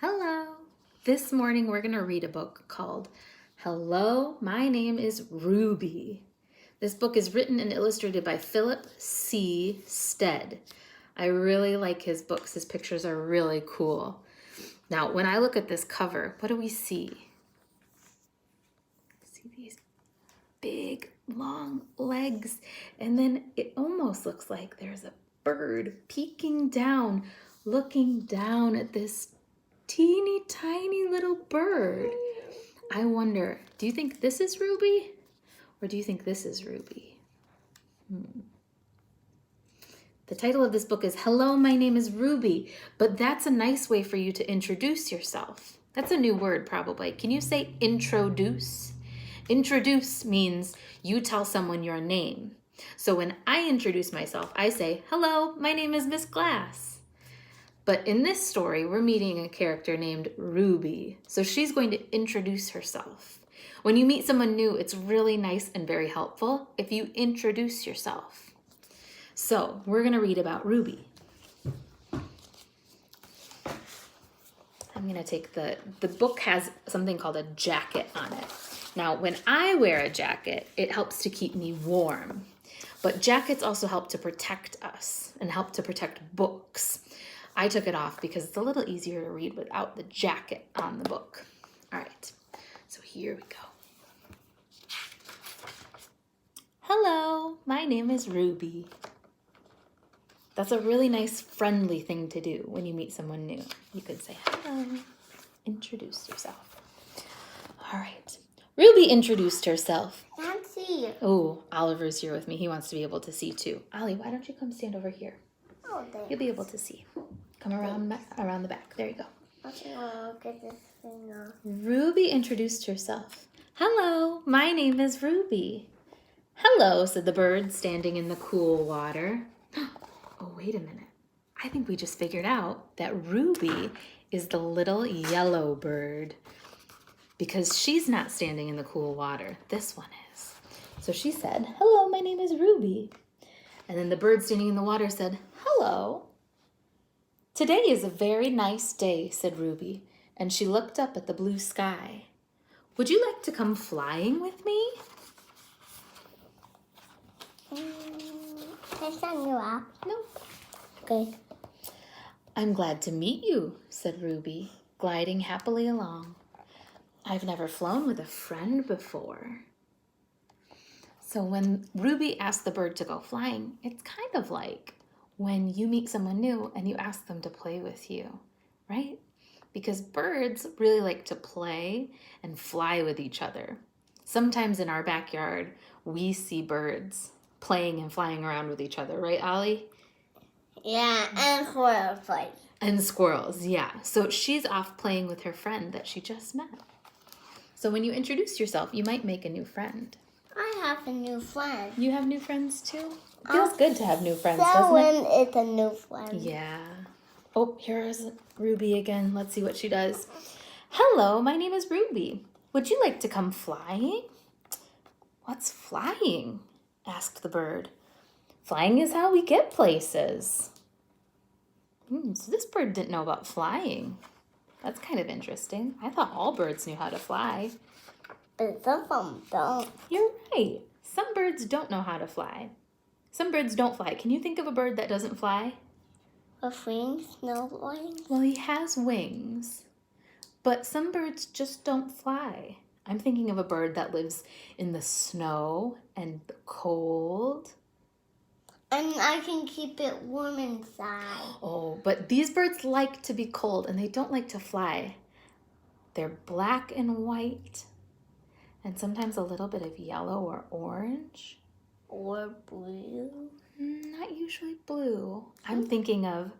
Hello. This morning we're going to read a book called Hello, My Name is Ruby. This book is written and illustrated by Philip C. Stead. I really like his books. His pictures are really cool. Now, when I look at this cover, what do we see? See these big, long legs, and then it almost looks like there's a bird peeking down, looking down at this teeny tiny little bird. I wonder, do you think this is Ruby or do you think this is Ruby? The title of this book is Hello, My Name is Ruby, but that's a nice way for you to introduce yourself. That's a new word probably. Can you say introduce? Introduce means you tell someone your name. So when I introduce myself, I say, hello, my name is Miss Glass. But in this story, we're meeting a character named Ruby. So she's going to introduce herself. When you meet someone new, it's really nice and very helpful if you introduce yourself. So we're going to read about Ruby. I'm going to take the book has something called a jacket on it. Now, when I wear a jacket, it helps to keep me warm. But jackets also help to protect us and help to protect books. I took it off because it's a little easier to read without the jacket on the book. All right, so here we go. Hello, my name is Ruby. That's a really nice, friendly thing to do when you meet someone new. You could say, hello, introduce yourself. All right, Ruby introduced herself. Nancy. Oh, Oliver's here with me. He wants to be able to see too. Ollie, why don't you come stand over here? Oh, thanks. You'll be able to see. Come around the back. There you go. Okay, I'll get this thing off. Ruby introduced herself. Hello, my name is Ruby. Hello, said the bird standing in the cool water. Oh, wait a minute. I think we just figured out that Ruby is the little yellow bird because she's not standing in the cool water. This one is. So she said, hello, my name is Ruby. And then the bird standing in the water said, hello. Today is a very nice day, said Ruby, and she looked up at the blue sky. Would you like to come flying with me? Can I send you up? No. Okay. I'm glad to meet you, said Ruby, gliding happily along. I've never flown with a friend before. So when Ruby asked the bird to go flying, it's kind of like when you meet someone new and you ask them to play with you, right? Because birds really like to play and fly with each other. Sometimes in our backyard, we see birds playing and flying around with each other, right, Ollie? Yeah, and squirrel fight. And squirrels, yeah. So she's off playing with her friend that she just met. So when you introduce yourself, you might make a new friend. I have a new friend. You have new friends too? It feels good to have new friends, doesn't it? Selwyn is a new friend. Yeah. Oh, here's Ruby again. Let's see what she does. Hello, my name is Ruby. Would you like to come flying? What's flying? Asked the bird. Flying is how we get places. So this bird didn't know about flying. That's kind of interesting. I thought all birds knew how to fly. But some of them don't. You're right. Some birds don't know how to fly. Some birds don't fly. Can you think of a bird that doesn't fly? With wings, no wings. Well, he has wings, but some birds just don't fly. I'm thinking of a bird that lives in the snow and the cold. And I can keep it warm inside. Oh, but these birds like to be cold and they don't like to fly. They're black and white and sometimes a little bit of yellow or orange. Or blue. Not usually blue. I'm thinking of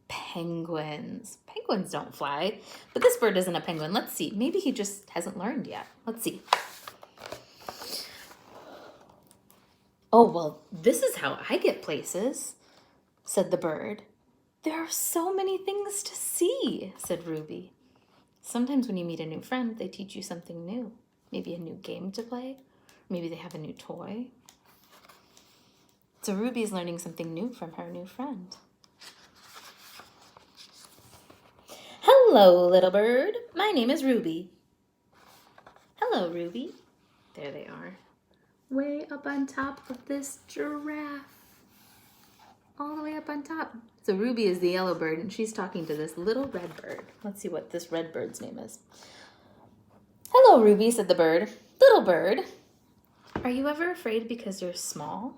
penguins. Penguins don't fly, but this bird isn't a penguin. Let's see. Maybe he just hasn't learned yet. Let's see. Oh, well, this is how I get places, said the bird. There are so many things to see, said Ruby. Sometimes when you meet a new friend, they teach you something new. Maybe a new game to play. Maybe they have a new toy. So Ruby's learning something new from her new friend. Hello, little bird. My name is Ruby. Hello, Ruby. There they are. Way up on top of this giraffe. All the way up on top. So Ruby is the yellow bird, and she's talking to this little red bird. Let's see what this red bird's name is. Hello, Ruby, said the bird. Little bird, are you ever afraid because you're small?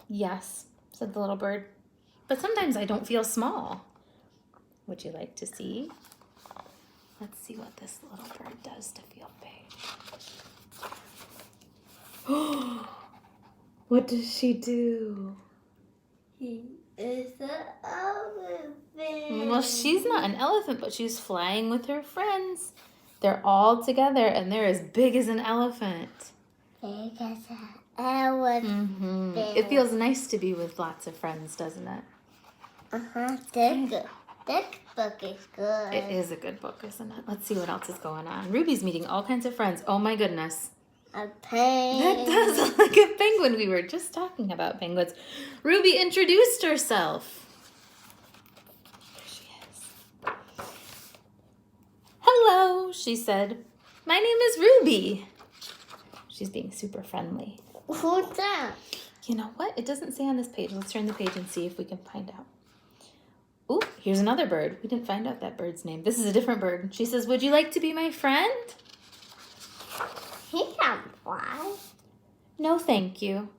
Yes, said the little bird. But sometimes I don't feel small. Would you like to see? Let's see what this little bird does to feel big. What does she do? He is an elephant. Well, she's not an elephant, but she's flying with her friends. They're all together, and they're as big as an elephant. Big as an elephant. It feels nice to be with lots of friends, doesn't it? This book is good. It is a good book, isn't it? Let's see what else is going on. Ruby's meeting all kinds of friends. Oh my goodness. A penguin. That does look like a penguin. We were just talking about penguins. Ruby introduced herself. There she is. Hello, she said. My name is Ruby. She's being super friendly. Who's that? You know what? It doesn't say on this page. Let's turn the page and see if we can find out. Ooh, here's another bird. We didn't find out that bird's name. This is a different bird. She says, would you like to be my friend? He can't fly. No, thank you.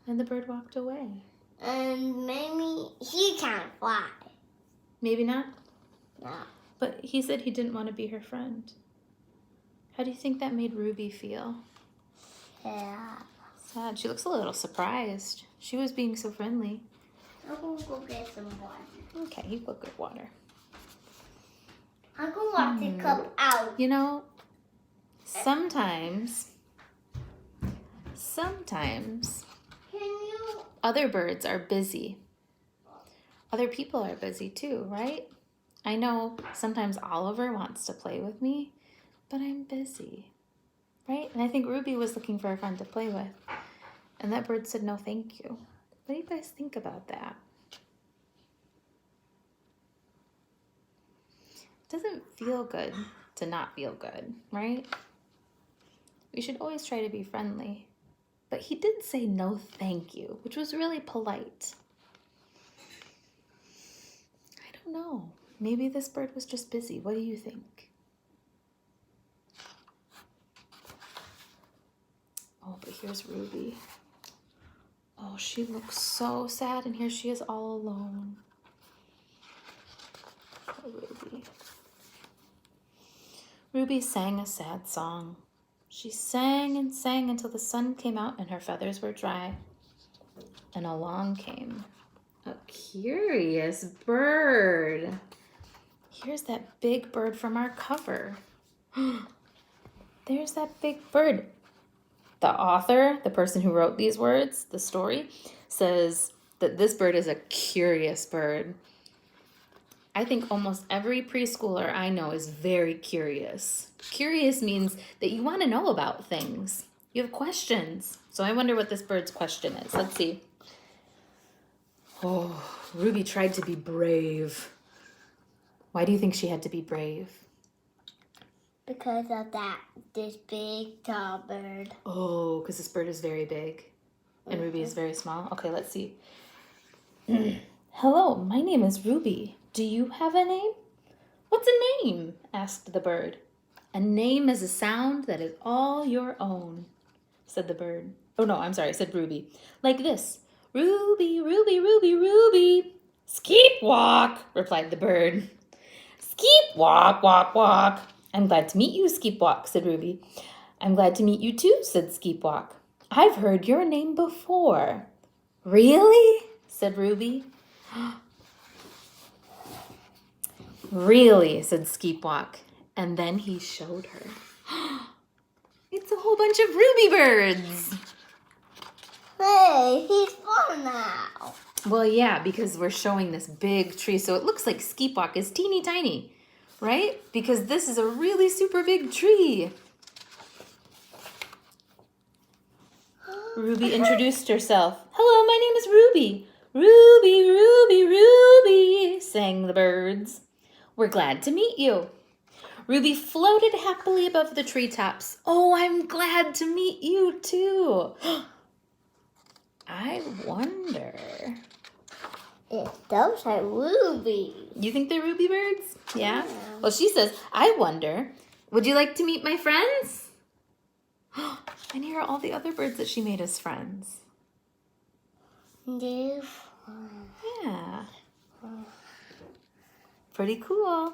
And the bird walked away. And maybe he can't fly. Maybe not. No. But he said he didn't want to be her friend. How do you think that made Ruby feel? Yeah. Sad. She looks a little surprised. She was being so friendly. I'm gonna go get some water. Okay, you go get water. I'm gonna wash the cup out. You know, sometimes Can you? other birds are busy. Other people are busy too, right? I know sometimes Oliver wants to play with me, but I'm busy, right? And I think Ruby was looking for a friend to play with. And that bird said, no, thank you. What do you guys think about that? It doesn't feel good to not feel good, right? We should always try to be friendly. But he did say no thank you, which was really polite. I don't know. Maybe this bird was just busy. What do you think? Oh, but here's Ruby. Oh, she looks so sad, and here she is all alone. Poor Ruby. Ruby sang a sad song. She sang and sang until the sun came out and her feathers were dry. And along came a curious bird. Here's that big bird from our cover. There's that big bird. The author, the person who wrote these words, the story, says that this bird is a curious bird. I think almost every preschooler I know is very curious. Curious means that you want to know about things. You have questions. So I wonder what this bird's question is. Let's see. Oh, Ruby tried to be brave. Why do you think she had to be brave? Because of this big tall bird. Oh, because this bird is very big and Ruby is very small. Okay, let's see. Hello, my name is Ruby. Do you have a name? What's a name? Asked the bird. A name is a sound that is all your own, said the bird. Oh no, I'm sorry, said Ruby. Like this. Ruby, Ruby, Ruby, Ruby. Skeep walk, replied the bird. Skeep walk, walk, walk. I'm glad to meet you, Skeep walk, said Ruby. I'm glad to meet you too, said Skeep walk. I've heard your name before. Really? Said Ruby. Really, said Skeep walk. And then he showed her. It's a whole bunch of Ruby birds. Hey, he's fun now. Well, yeah, because we're showing this big tree. So it looks like Skeep walk is teeny tiny, right? Because this is a really super big tree. Ruby introduced herself. Hello, my name is Ruby. Ruby, Ruby, Ruby, sang the the birds. We're glad to meet you. Ruby floated happily above the treetops. Oh, I'm glad to meet you too. I wonder. If those are rubies. You think they're ruby birds? Yeah? Yeah. Well, she says, I wonder, would you like to meet my friends? And here are all the other birds that she made as friends. This Yeah. Pretty cool.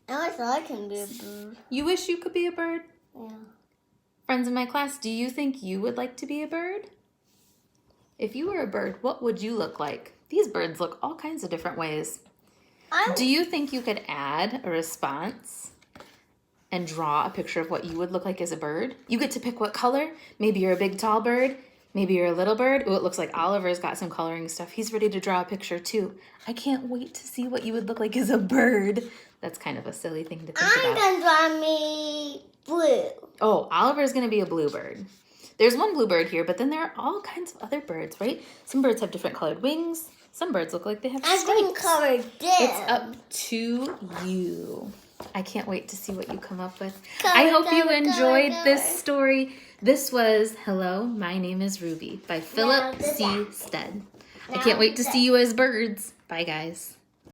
I wish I can be a bird. You wish you could be a bird? Yeah. Friends in my class, do you think you would like to be a bird? If you were a bird, what would you look like? These birds look all kinds of different ways. Do you think you could add a response and draw a picture of what you would look like as a bird? You get to pick what color. Maybe you're a big tall bird. Maybe you're a little bird. Oh, it looks like Oliver's got some coloring stuff. He's ready to draw a picture too. I can't wait to see what you would look like as a bird. That's kind of a silly thing to think I'm about. gonna draw me blue. Oh, Oliver's gonna be a blue bird. There's one blue bird here, but then there are all kinds of other birds, right? Some birds have different colored wings. Some birds look like they have I can stripes. color them. It's up to you. I can't wait to see what you come up with. Color, I hope you color, enjoyed color, this color. story. This was Hello, My Name is Ruby by Philip Now C. the back. Stead. I Now can't wait to the see you as birds. Bye, guys.